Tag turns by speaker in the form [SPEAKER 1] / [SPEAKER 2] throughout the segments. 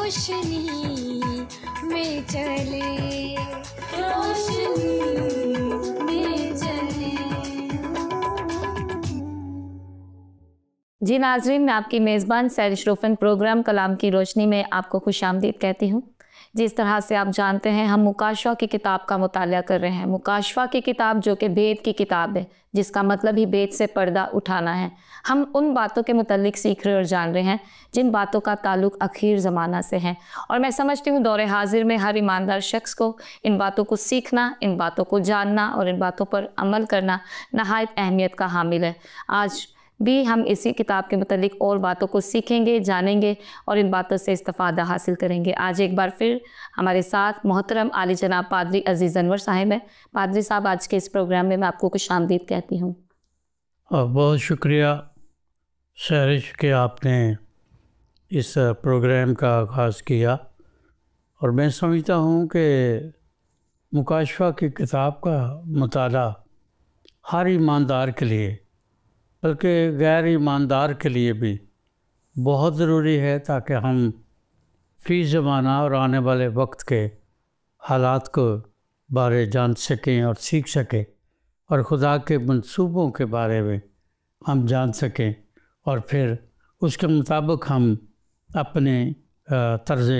[SPEAKER 1] روشنی میں چلے، روشنی میں چلے۔
[SPEAKER 2] جی ناظرین، میں آپ کی میزبان سحر شروفن پروگرام کلام کی روشنی میں آپ کو خوش آمدید کہتی ہوں۔ جس طرح سے آپ جانتے ہیں ہم مکاشفہ کی کتاب کا مطالعہ کر رہے ہیں۔ مکاشفہ کی کتاب جو کہ بھید کی کتاب ہے، جس کا مطلب ہی بھید سے پردہ اٹھانا ہے۔ ہم ان باتوں کے متعلق سیکھ رہے اور جان رہے ہیں جن باتوں کا تعلق اخیر زمانہ سے ہے، اور میں سمجھتی ہوں دور حاضر میں ہر ایماندار شخص کو ان باتوں کو سیکھنا، ان باتوں کو جاننا اور ان باتوں پر عمل کرنا نہایت اہمیت کا حامل ہے۔ آج بھی ہم اسی کتاب کے متعلق اور باتوں کو سیکھیں گے، جانیں گے اور ان باتوں سے استفادہ حاصل کریں گے۔ آج ایک بار پھر ہمارے ساتھ محترم عالی جناب پادری عزیز انور صاحب ہیں۔ پادری صاحب، آج کے اس پروگرام میں آپ کو خوش آمدید کہتی ہوں۔
[SPEAKER 3] بہت شکریہ سحرش کہ آپ نے اس پروگرام کا آغاز کیا، اور میں سمجھتا ہوں کہ مکاشفہ کی کتاب کا مطالعہ ہر ایماندار کے لیے، بلکہ غیر ایماندار کے لیے بھی بہت ضروری ہے، تاکہ ہم فی زمانہ اور آنے والے وقت کے حالات کو بارے جان سکیں اور سیکھ سکیں، اور خدا کے منصوبوں کے بارے میں ہم جان سکیں، اور پھر اس کے مطابق ہم اپنے طرز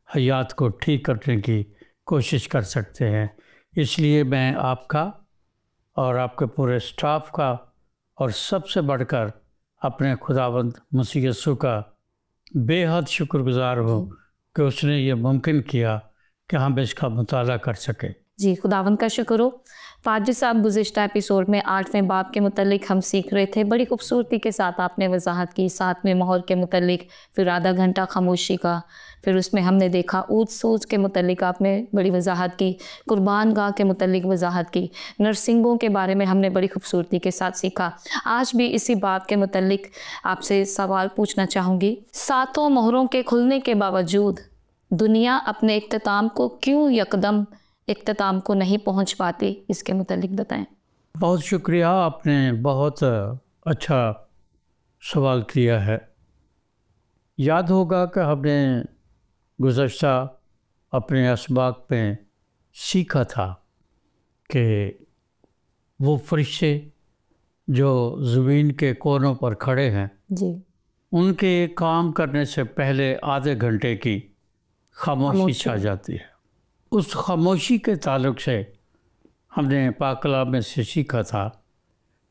[SPEAKER 3] حیات کو ٹھیک کرنے کی کوشش کر سکتے ہیں۔ اس لیے میں آپ کا اور آپ کے پورے سٹاف کا اور سب سے بڑھ کر اپنے خداوند مسیح یسوع کا بے حد شکر گزار ہوں کہ اس نے یہ ممکن کیا کہ ہم اس کا مطالعہ کر سکیں۔
[SPEAKER 2] جی، خداوند کا شکر ہو۔ پادری صاحب، گزشتہ ایپیسوڈ میں 8ویں باب کے متعلق ہم سیکھ رہے تھے۔ بڑی خوبصورتی کے ساتھ آپ نے وضاحت کی 7ویں مہر کے متعلق، پھر آدھا گھنٹہ خاموشی کا، پھر اس میں ہم نے دیکھا اونچ سوچ کے متعلق آپ نے بڑی وضاحت کی، قربان گاہ کے متعلق وضاحت کی، نرسنگوں کے بارے میں ہم نے بڑی خوبصورتی کے ساتھ سیکھا۔ آج بھی اسی باب کے متعلق آپ سے سوال پوچھنا چاہوں گی۔ 7 مہروں کے کھلنے کے باوجود دنیا اپنے اختتام کو کیوں یکدم اختتام کو نہیں پہنچ پاتی، اس کے متعلق بتائیں۔
[SPEAKER 3] بہت شکریہ، آپ نے بہت اچھا سوال کیا ہے۔ یاد ہوگا کہ ہم نے گزشتہ اپنے اسباق میں سیکھا تھا کہ وہ فرشتے جو زمین کے کونوں پر کھڑے ہیں،
[SPEAKER 2] جی،
[SPEAKER 3] ان کے کام کرنے سے پہلے آدھے گھنٹے کی خاموشی چھا جاتی ہے۔ اس خاموشی کے تعلق سے ہم نے پاک کلام میں سے سیکھا تھا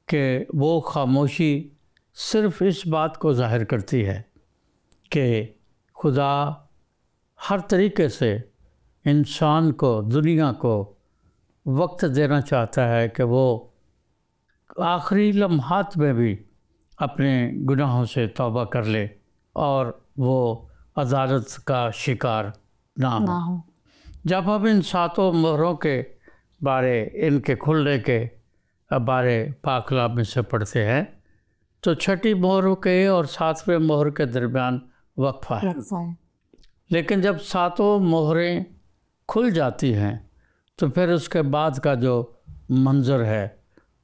[SPEAKER 3] کہ وہ خاموشی صرف اس بات کو ظاہر کرتی ہے کہ خدا ہر طریقے سے انسان کو، دنیا کو وقت دینا چاہتا ہے کہ وہ آخری لمحات میں بھی اپنے گناہوں سے توبہ کر لے اور وہ عدالت کا شکار نہ ہو۔ جب ہم ان 7 مہروں کے بارے، ان کے کھلنے کے بارے پاک کلام میں سے پڑھتے ہیں تو 6 مہروں کے اور 7ویں مہر کے درمیان وقفہ ہے، لیکن جب 7 مہریں کھل جاتی ہیں تو پھر اس کے بعد کا جو منظر ہے،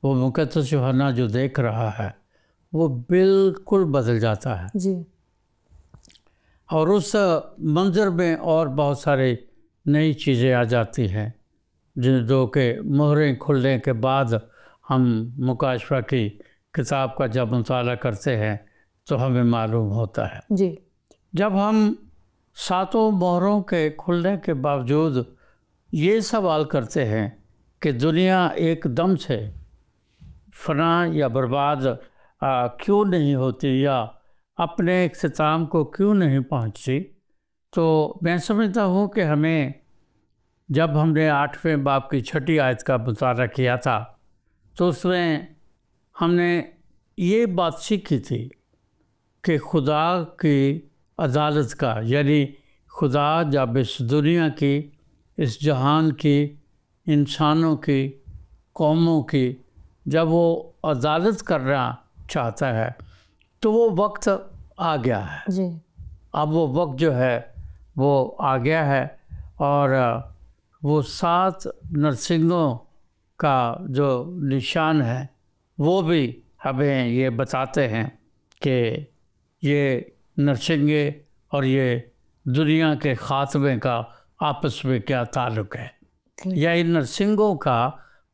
[SPEAKER 3] وہ مقدس یوحنا جو دیکھ رہا ہے، وہ بالکل بدل جاتا ہے۔
[SPEAKER 2] جی،
[SPEAKER 3] اور اس منظر میں اور بہت سارے نئی چیزیں آ جاتی ہیں جو کہ مہریں کھلنے کے بعد ہم مکاشفہ کی کتاب کا جب مطالعہ کرتے ہیں تو ہمیں معلوم ہوتا ہے۔
[SPEAKER 2] جی،
[SPEAKER 3] جب ہم 7 مہروں کے کھلنے کے باوجود یہ سوال کرتے ہیں کہ دنیا ایک دم سے فنا یا برباد کیوں نہیں ہوتی، یا اپنے اختتام کو کیوں نہیں پہنچتی، تو میں سمجھتا ہوں کہ ہمیں، جب ہم نے 8ویں باب کی 6 آیت کا مطالعہ کیا تھا تو اس میں ہم نے یہ بات سیکھی تھی کہ خدا کی عدالت کا، یعنی خدا جب اس دنیا کی، اس جہان کی، انسانوں کی، قوموں کی جب وہ عدالت کرنا چاہتا ہے تو وہ وقت آ گیا ہے۔
[SPEAKER 2] جی،
[SPEAKER 3] اب وہ وقت جو ہے وہ آ گیا ہے، اور وہ 7 نرسنگوں کا جو نشان ہے وہ بھی ہمیں یہ بتاتے ہیں کہ یہ نرسنگیں اور یہ دنیا کے خاتمے کا آپس میں کیا تعلق ہے، یا ان نرسنگوں کا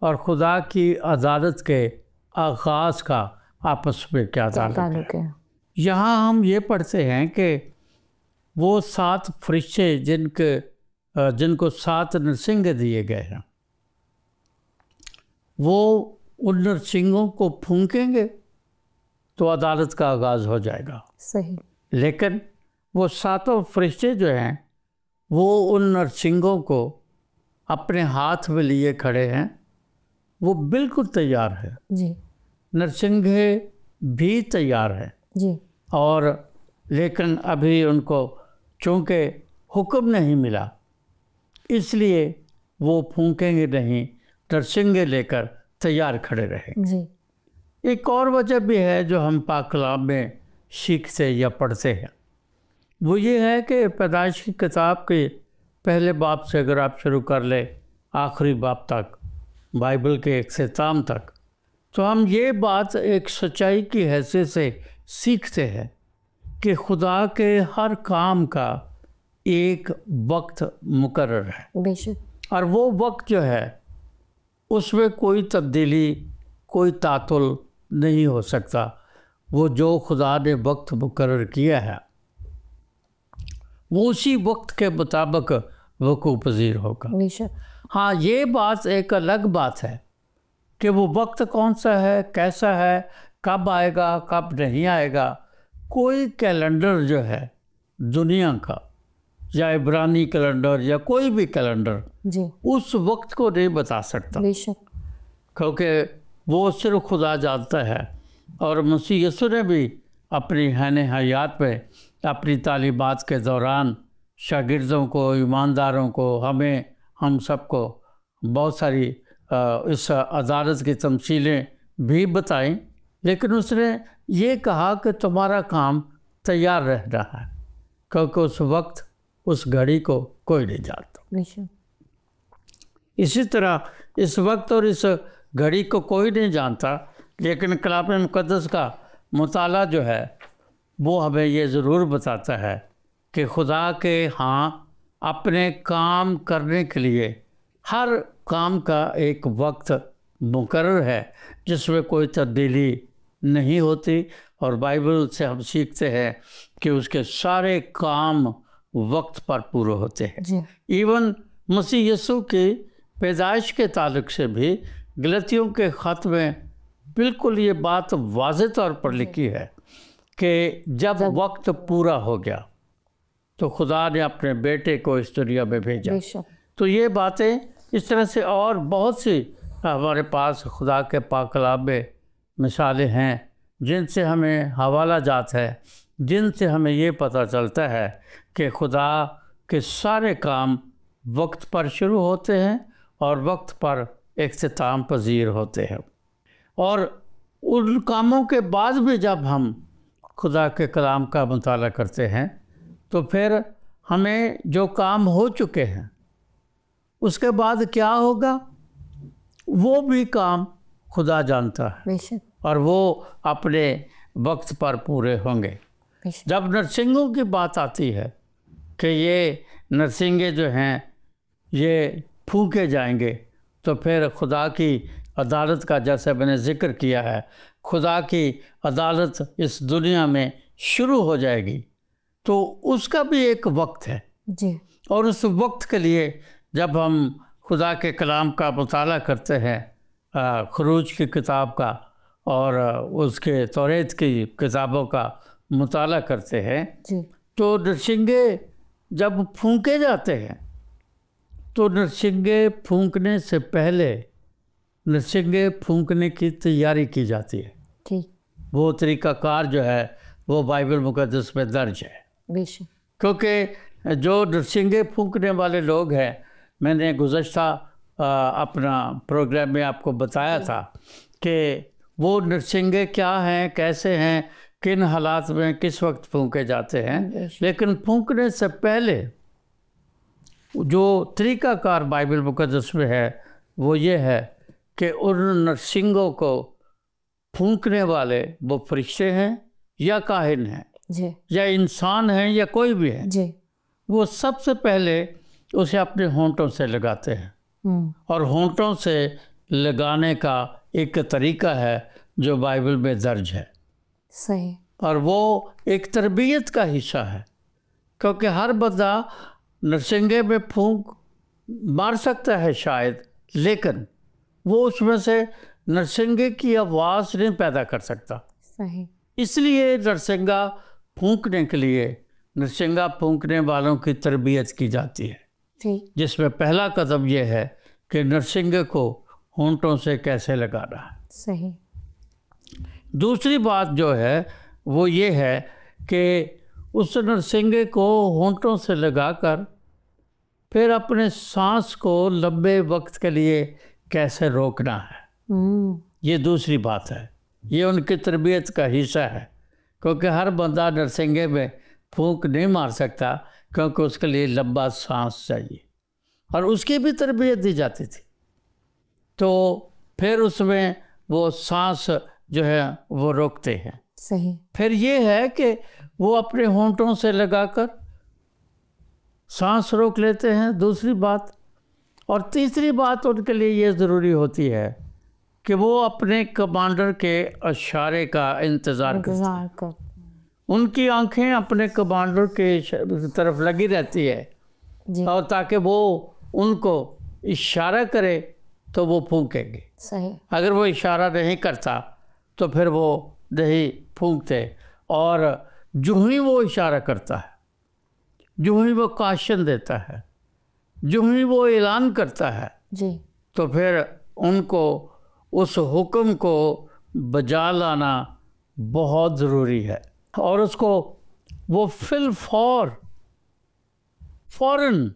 [SPEAKER 3] اور خدا کی عدالت کے آغاز کا آپس میں کیا تعلق ہے۔ یہاں ہم یہ پڑھتے ہیں کہ وہ 7 فرشتے جن کو 7 نرسنگیں دیے گئے ہیں، وہ ان نرسنگوں کو پھونکیں گے تو عدالت کا آغاز ہو جائے گا۔
[SPEAKER 2] صحیح۔
[SPEAKER 3] لیکن وہ 7 فرشتے جو ہیں وہ ان نرسنگوں کو اپنے ہاتھ میں لیے کھڑے ہیں، وہ بالکل تیار ہے،
[SPEAKER 2] جی،
[SPEAKER 3] نرسنگیں بھی تیار ہیں،
[SPEAKER 2] جی،
[SPEAKER 3] اور لیکن ابھی ان کو چونکہ حکم نہیں ملا، اس لیے وہ پھونکیں گے نہیں، نرسنگیں لے کر تیار کھڑے رہیں گے۔
[SPEAKER 2] جی،
[SPEAKER 3] ایک اور وجہ بھی ہے جو ہم پاک کلام میں سیکھتے یا پڑھتے ہیں، وہ یہ ہے کہ پیدائش کی کتاب کے پہلے باب سے اگر آپ شروع کر لیں آخری باب تک، بائبل کے اختتام تک، تو ہم یہ بات ایک سچائی کی حیثیت سے سیکھتے ہیں کہ خدا کے ہر کام کا ایک وقت مقرر ہے،
[SPEAKER 2] بے شک،
[SPEAKER 3] اور وہ وقت جو ہے اس میں کوئی تبدیلی، کوئی تعطل نہیں ہو سکتا۔ وہ جو خدا نے وقت مقرر کیا ہے وہ اسی وقت کے مطابق وقوع پذیر ہوگا۔
[SPEAKER 2] بے شک،
[SPEAKER 3] ہاں، یہ بات ایک الگ بات ہے کہ وہ وقت کون سا ہے، کیسا ہے، کب آئے گا، کب نہیں آئے گا۔ کوئی کیلنڈر جو ہے دنیا کا، یا عبرانی کیلنڈر یا کوئی بھی کیلنڈر،
[SPEAKER 2] جی،
[SPEAKER 3] اس وقت کو نہیں بتا سکتا،
[SPEAKER 2] بے شک،
[SPEAKER 3] کیونکہ وہ صرف خدا جانتا ہے۔ اور مسیح یسوع نے بھی اپنی حین حیات میں اپنی تعلیمات کے دوران شاگردوں کو، ایمانداروں کو، ہم سب کو بہت ساری اس عدالت کی تمثیلیں بھی بتائیں، لیکن اس نے یہ کہا کہ تمہارا کام تیار رہنا ہے، کیونکہ اس وقت، اس گھڑی کو کوئی نہیں جانتا۔
[SPEAKER 2] بے شک،
[SPEAKER 3] اسی طرح اس وقت اور اس گھڑی کو کوئی نہیں جانتا، لیکن کلام مقدس کا مطالعہ جو ہے وہ ہمیں یہ ضرور بتاتا ہے کہ خدا کے ہاں اپنے کام کرنے کے لیے ہر کام کا ایک وقت مقرر ہے جس میں کوئی تبدیلی نہیں ہوتی، اور بائبل سے ہم سیکھتے ہیں کہ اس کے سارے کام وقت پر پورے ہوتے ہیں۔
[SPEAKER 2] جی،
[SPEAKER 3] ایون مسیح یسوع کی پیدائش کے تعلق سے بھی غلطیوں کے خط میں بالکل یہ بات واضح طور پر لکھی ہے کہ جب وقت پورا ہو گیا تو خدا نے اپنے بیٹے کو اس دنیا میں بھیجا۔
[SPEAKER 2] بے شک،
[SPEAKER 3] تو یہ باتیں اس طرح سے اور بہت سی ہمارے پاس خدا کے پاک کلام میں مثالیں ہیں جن سے ہمیں حوالہ جات ہے، جن سے ہمیں یہ پتہ چلتا ہے کہ خدا کے سارے کام وقت پر شروع ہوتے ہیں اور وقت پر اختتام پذیر ہوتے ہیں۔ اور ان کاموں کے بعد بھی جب ہم خدا کے کلام کا مطالعہ کرتے ہیں تو پھر ہمیں جو کام ہو چکے ہیں اس کے بعد کیا ہوگا وہ بھی کام خدا جانتا ہے،
[SPEAKER 2] بے شک،
[SPEAKER 3] اور وہ اپنے وقت پر پورے ہوں گے۔
[SPEAKER 2] بے شک،
[SPEAKER 3] جب نرسنگوں کی بات آتی ہے کہ یہ نرسنگیں جو ہیں یہ پھونکے جائیں گے، تو پھر خدا کی عدالت کا، جیسے میں نے ذکر کیا ہے، خدا کی عدالت اس دنیا میں شروع ہو جائے گی، تو اس کا بھی ایک وقت ہے۔
[SPEAKER 2] جی،
[SPEAKER 3] اور اس وقت کے لیے جب ہم خدا کے کلام کا مطالعہ کرتے ہیں، خروج کی کتاب کا اور اس کے توریت کی کتابوں کا مطالعہ کرتے ہیں،
[SPEAKER 2] جی،
[SPEAKER 3] تو نرسنگیں جب پھونکے جاتے ہیں تو نرسنگیں پھونکنے سے پہلے نرسنگیں پھونکنے کی تیاری کی جاتی ہے۔
[SPEAKER 2] ٹھیک،
[SPEAKER 3] وہ طریقہ کار جو ہے وہ بائبل مقدس میں درج ہے،
[SPEAKER 2] بے شک،
[SPEAKER 3] کیونکہ جو نرسنگیں پھونکنے والے لوگ ہیں، میں نے گزشتہ اپنا پروگرام میں آپ کو بتایا تھا کہ وہ نرسنگیں کیا ہیں، کیسے ہیں، کن حالات میں کس وقت پھونکے جاتے ہیں، لیکن پھونکنے سے پہلے جو طریقہ کار بائبل مقدس میں ہے وہ یہ ہے کہ ان نرسنگوں کو پھونکنے والے وہ فرشتے ہیں یا کاہن ہیں
[SPEAKER 2] جی،
[SPEAKER 3] یا انسان ہیں یا کوئی بھی ہے،
[SPEAKER 2] جی،
[SPEAKER 3] وہ سب سے پہلے اسے اپنے ہونٹوں سے لگاتے ہیں، اور ہونٹوں سے لگانے کا ایک طریقہ ہے جو بائبل میں درج ہے،
[SPEAKER 2] صحیح،
[SPEAKER 3] اور وہ ایک تربیت کا حصہ ہے، کیونکہ ہر بندہ نرسنگے میں پھونک مار سکتا ہے شاید، لیکن وہ اس میں سے نرسنگے کی آواز نہیں پیدا کر سکتا۔
[SPEAKER 2] صحیح،
[SPEAKER 3] اس لیے نرسنگا پھونکنے کے لیے نرسنگا پھونکنے والوں کی تربیت کی جاتی ہے،
[SPEAKER 2] ٹھیک،
[SPEAKER 3] جس میں پہلا قدم یہ ہے کہ نرسنگے کو ہونٹوں سے کیسے لگانا ہے۔
[SPEAKER 2] صحیح،
[SPEAKER 3] دوسری بات جو ہے وہ یہ ہے کہ اس نرسنگے کو ہونٹوں سے لگا کر پھر اپنے سانس کو لمبے وقت کے لیے کیسے روکنا ہے، یہ دوسری بات ہے۔ یہ ان کی تربیت کا حصہ ہے، کیونکہ ہر بندہ نرسنگے میں پھونک نہیں مار سکتا، کیونکہ اس کے لیے لمبا سانس چاہیے، اور اس کی بھی تربیت دی جاتی تھی۔ تو پھر اس میں وہ سانس جو ہے وہ روکتے ہیں۔
[SPEAKER 2] صحیح،
[SPEAKER 3] پھر یہ ہے کہ وہ اپنے ہونٹوں سے لگا کر سانس روک لیتے ہیں، دوسری بات۔ اور تیسری بات ان کے لیے یہ ضروری ہوتی ہے کہ وہ اپنے کمانڈر کے اشارے کا انتظار کرتے ہیں۔ ان کی آنکھیں اپنے کمانڈر کے طرف لگی رہتی ہے،
[SPEAKER 2] جی،
[SPEAKER 3] اور تاکہ وہ ان کو اشارہ کرے تو وہ پھونکیں گے۔
[SPEAKER 2] صحیح،
[SPEAKER 3] اگر وہ اشارہ نہیں کرتا تو پھر وہ نہیں پھونکتے، اور جو ہی وہ اشارہ کرتا ہے، جو ہی وہ کاشن دیتا ہے، جو ہی وہ اعلان کرتا ہے،
[SPEAKER 2] جی،
[SPEAKER 3] تو پھر ان کو اس حکم کو بجا لانا بہت ضروری ہے، اور اس کو وہ فوراً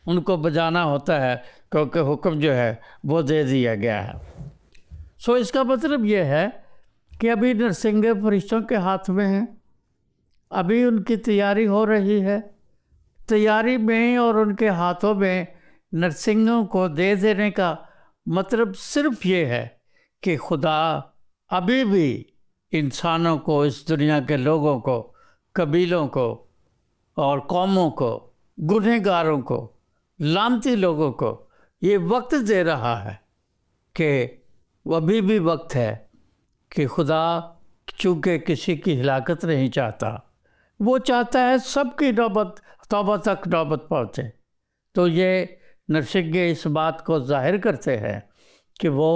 [SPEAKER 3] ان کو بجانا ہوتا ہے، کیونکہ حکم جو ہے وہ دے دیا گیا ہے۔ سو اس کا مطلب یہ ہے کہ ابھی نرسنگے فرشتوں کے ہاتھ میں ہیں، ابھی ان کی تیاری ہو رہی ہے، تیاری میں اور ان کے ہاتھوں میں نرسنگوں کو دے دینے کا مطلب صرف یہ ہے کہ خدا ابھی بھی انسانوں کو، اس دنیا کے لوگوں کو، قبیلوں کو اور قوموں کو، گنہگاروں کو، لعنتی لوگوں کو یہ وقت دے رہا ہے کہ وہ ابھی بھی وقت ہے کہ خدا چونکہ کسی کی ہلاکت نہیں چاہتا، وہ چاہتا ہے سب کی نوبت توبہ تک نوبت پہنچے۔ تو یہ نرسنگے اس بات کو ظاہر کرتے ہیں کہ وہ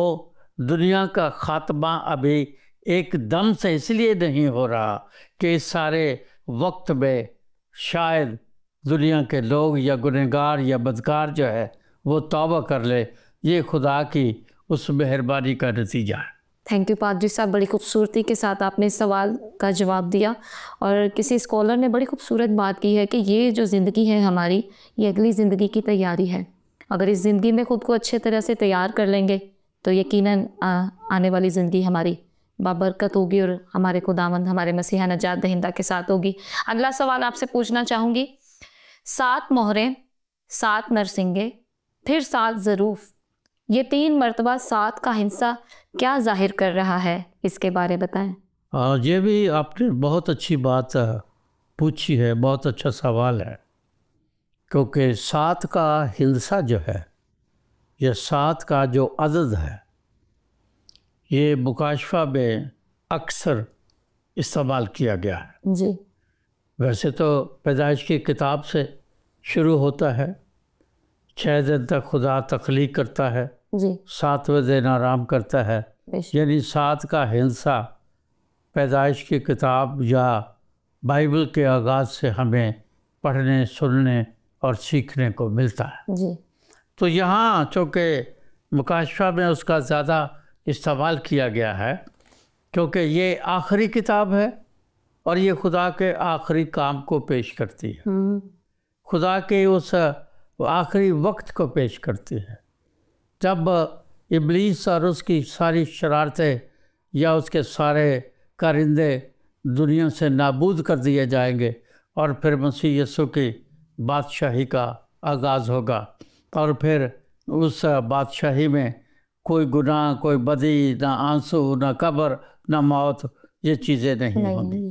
[SPEAKER 3] دنیا کا خاتمہ ابھی ایک دم سے اس لیے نہیں ہو رہا کہ اس سارے وقت میں شاید دنیا کے لوگ یا گنہگار یا بدکار جو ہے وہ توبہ کر لے۔ یہ خدا کی اس مہربانی کا نتیجہ ہے۔
[SPEAKER 2] تھینک یو پادری صاحب، بڑی خوبصورتی کے ساتھ آپ نے اس سوال کا جواب دیا، اور کسی اسکالر نے بڑی خوبصورت بات کی ہے کہ یہ جو زندگی ہے ہماری، یہ اگلی زندگی کی تیاری ہے۔ اگر اس زندگی میں خود کو اچھے طرح سے تیار کر لیں گے تو یقیناً آنے والی زندگی ہماری بابرکت ہوگی، اور ہمارے خداوند ہمارے مسیح نجات دہندہ کے ساتھ ہوگی۔ اگلا سوال آپ سے پوچھنا چاہوں گی، 7 مہریں، 7 نرسنگے، پھر 7 ظروف، یہ 3 مرتبہ 7 کا ہندسہ کیا ظاہر کر رہا ہے؟ اس کے بارے بتائیں۔
[SPEAKER 3] یہ بھی آپ نے بہت اچھی بات پوچھی ہے، بہت اچھا سوال ہے، کیونکہ 7 کا ہندسہ جو ہے، یہ 7 کا جو عدد ہے، یہ مکاشفہ میں اکثر استعمال کیا گیا ہے۔
[SPEAKER 2] جی،
[SPEAKER 3] ویسے تو پیدائش کی کتاب سے شروع ہوتا ہے، 6 دن تک خدا تخلیق کرتا ہے،
[SPEAKER 2] جی،
[SPEAKER 3] 7ویں دن آرام کرتا ہے، یعنی 7 کا ہندسہ پیدائش کی کتاب یا بائبل کے آغاز سے ہمیں پڑھنے، سننے اور سیکھنے کو ملتا ہے۔
[SPEAKER 2] جی،
[SPEAKER 3] تو یہاں چونکہ مکاشفہ میں اس کا زیادہ استعمال کیا گیا ہے، کیونکہ یہ آخری کتاب ہے اور یہ خدا کے آخری کام کو پیش کرتی ہے، خدا کے اس آخری وقت کو پیش کرتی ہے، جب ابلیس اور اس کی ساری شرارتیں یا اس کے سارے کارندے دنیا سے نابود کر دیے جائیں گے، اور پھر مسیح یسوع کی بادشاہی کا آغاز ہوگا، اور پھر اس بادشاہی میں کوئی گناہ، کوئی بدی، نہ آنسو، نہ قبر، نہ موت، یہ چیزیں نہیں ہوں گی۔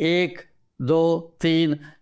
[SPEAKER 3] 1, 2, 3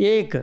[SPEAKER 3] 1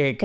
[SPEAKER 3] 1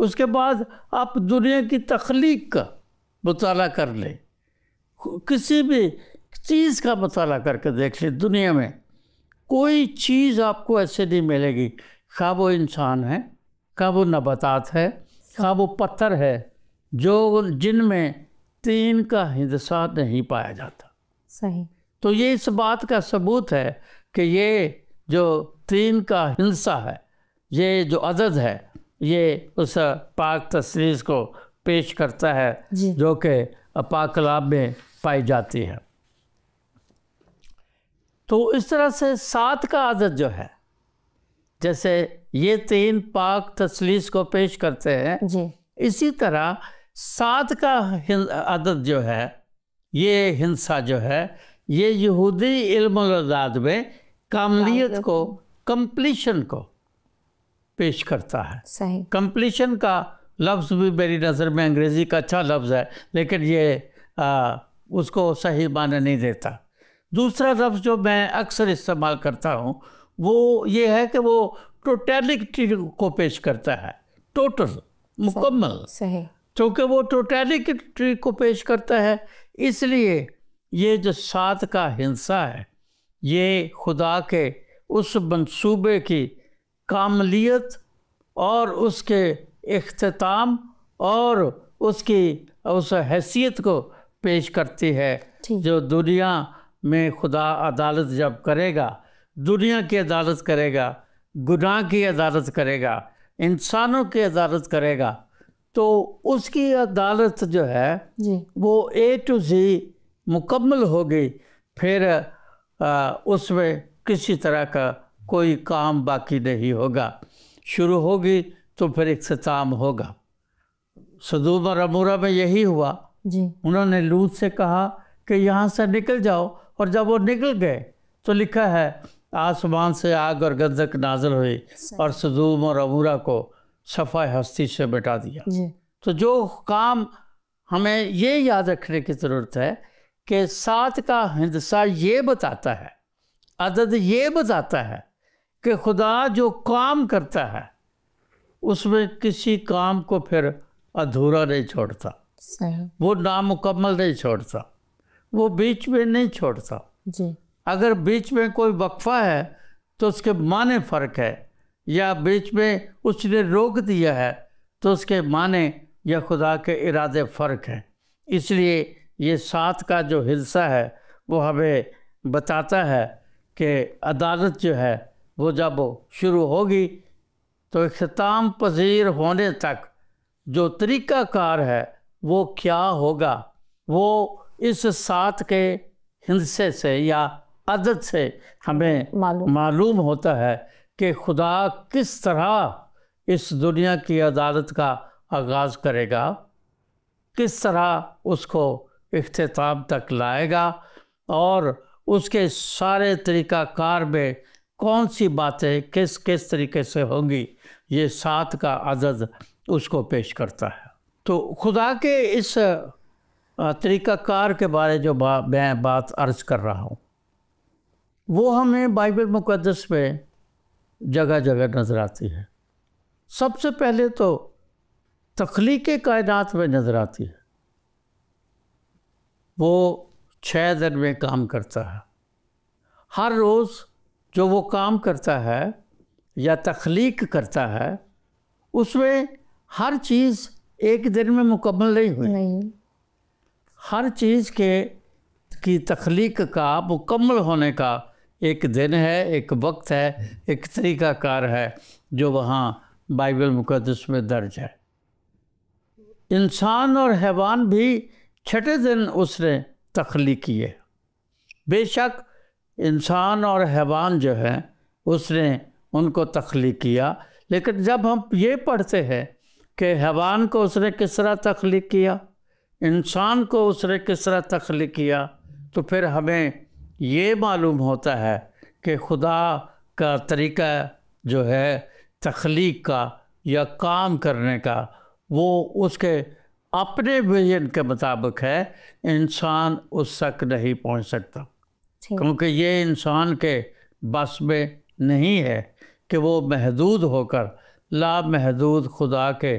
[SPEAKER 3] اس کے بعد آپ دنیا کی تخلیق کا مطالعہ کر لیں، کسی بھی چیز کا مطالعہ کر کے دیکھ لیں، دنیا میں کوئی چیز آپ کو ایسے نہیں ملے گی، خواہ وہ انسان ہے، خواہ وہ نباتات ہے، خواہ وہ پتھر ہے، جن میں تین کا ہندسہ نہیں پایا جاتا۔
[SPEAKER 2] صحیح۔
[SPEAKER 3] تو یہ اس بات کا ثبوت ہے کہ یہ جو تین کا ہندسہ ہے، یہ جو عدد ہے، یہ اس پاک تصریح کو پیش کرتا ہے جو کہ پاک کلام میں پائی جاتی ہے۔ تو اس طرح سے 7 کا عدد جو ہے، جیسے یہ تین پاک تصلیث کو پیش کرتے ہیں، اسی طرح 7 کا عدد جو ہے، یہ ہندسہ جو ہے، یہ یہودی علم العداد میں کاملیت کو، کمپلیشن کو پیش کرتا ہے۔
[SPEAKER 2] صحیح۔
[SPEAKER 3] کمپلیشن کا لفظ بھی میری نظر میں انگریزی کا اچھا لفظ ہے، لیکن یہ اس کو صحیح معنی نہیں دیتا۔ دوسرا لفظ جو میں اکثر استعمال کرتا ہوں وہ یہ ہے کہ وہ ٹوٹیلٹی کو پیش کرتا ہے، ٹوٹل، مکمل۔
[SPEAKER 2] صحیح۔
[SPEAKER 3] چونکہ وہ ٹوٹیلٹی کو پیش کرتا ہے، اس لیے یہ جو 7 کا ہندسہ ہے، یہ خدا کے اس منصوبے کی کاملیت اور اس کے اختتام اور اس کی اس حیثیت کو پیش کرتی ہے جو دنیا میں خدا عدالت جب کرے گا، دنیا کی عدالت کرے گا، گناہ کی عدالت کرے گا، انسانوں کی عدالت کرے گا، تو اس کی عدالت جو ہے وہ A to Z مکمل ہوگی، پھر اس میں کسی طرح کا کوئی کام باقی نہیں ہوگا، شروع ہوگی تو پھر اختتام ہوگا۔ سدوم اور عمورہ میں یہی ہوا، انہوں نے لوط سے کہا کہ یہاں سے نکل جاؤ، اور جب وہ نکل گئے تو لکھا ہے آسمان سے آگ اور گندھک نازل ہوئی اور سدوم اور عمورہ کو صفحہ ہستی سے مٹا دیا۔ تو جو کام ہمیں یہ یاد رکھنے کی ضرورت ہے کہ 7 کا ہندسہ یہ بتاتا ہے، عدد یہ بتاتا ہے کہ خدا جو کام کرتا ہے اس میں کسی کام کو پھر ادھورا نہیں چھوڑتا، وہ نامکمل نہیں چھوڑتا، وہ بیچ میں نہیں چھوڑتا۔ اگر بیچ میں کوئی وقفہ ہے تو اس کے معنی فرق ہے، یا بیچ میں اس نے روک دیا ہے تو اس کے معنی یا خدا کے ارادے فرق ہیں۔ اس لیے یہ 7 کا جو ہندسہ ہے وہ ہمیں بتاتا ہے کہ عدالت جو ہے وہ جب شروع ہوگی تو اختتام پذیر ہونے تک جو طریقہ کار ہے وہ کیا ہوگا، وہ اس 7 کے ہندسے سے یا عدد سے ہمیں معلوم ہوتا ہے کہ خدا کس طرح اس دنیا کی عدالت کا آغاز کرے گا، کس طرح اس کو اختتام تک لائے گا، اور اس کے سارے طریقہ کار میں کون سی باتیں کس طریقے سے ہوں گی، یہ 7 کا عدد اس کو پیش کرتا ہے۔ تو خدا کے اس طریقہ کار کے بارے جو میں بات عرض کر رہا ہوں وہ ہمیں بائبل مقدس میں جگہ جگہ نظر آتی ہے۔ سب سے پہلے تو تخلیق کائنات میں نظر آتی ہے، وہ 6 دن میں کام کرتا ہے۔ ہر روز جو وہ کام کرتا ہے یا تخلیق کرتا ہے اس میں ہر چیز ایک دن میں مکمل نہیں ہوئی، ہر چیز کی تخلیق کا مکمل ہونے کا ایک دن ہے، ایک وقت ہے، ایک طریقہ کار ہے جو وہاں بائبل مقدس میں درج ہے۔ انسان اور حیوان بھی 6 دن اس نے تخلیق کیے۔ بے شک انسان اور حیوان جو ہے اس نے ان کو تخلیق کیا، لیکن جب ہم یہ پڑھتے ہیں کہ حیوان کو اس نے کس طرح تخلیق کیا، انسان کو اس نے کس طرح تخلیق کیا، تو پھر ہمیں یہ معلوم ہوتا ہے کہ خدا کا طریقہ جو ہے تخلیق کا یا کام کرنے کا وہ اس کے اپنے ویژن کے مطابق ہے، انسان اس تک نہیں پہنچ سکتا، کیونکہ یہ انسان کے بس میں نہیں ہے کہ وہ محدود ہو کر لامحدود خدا کے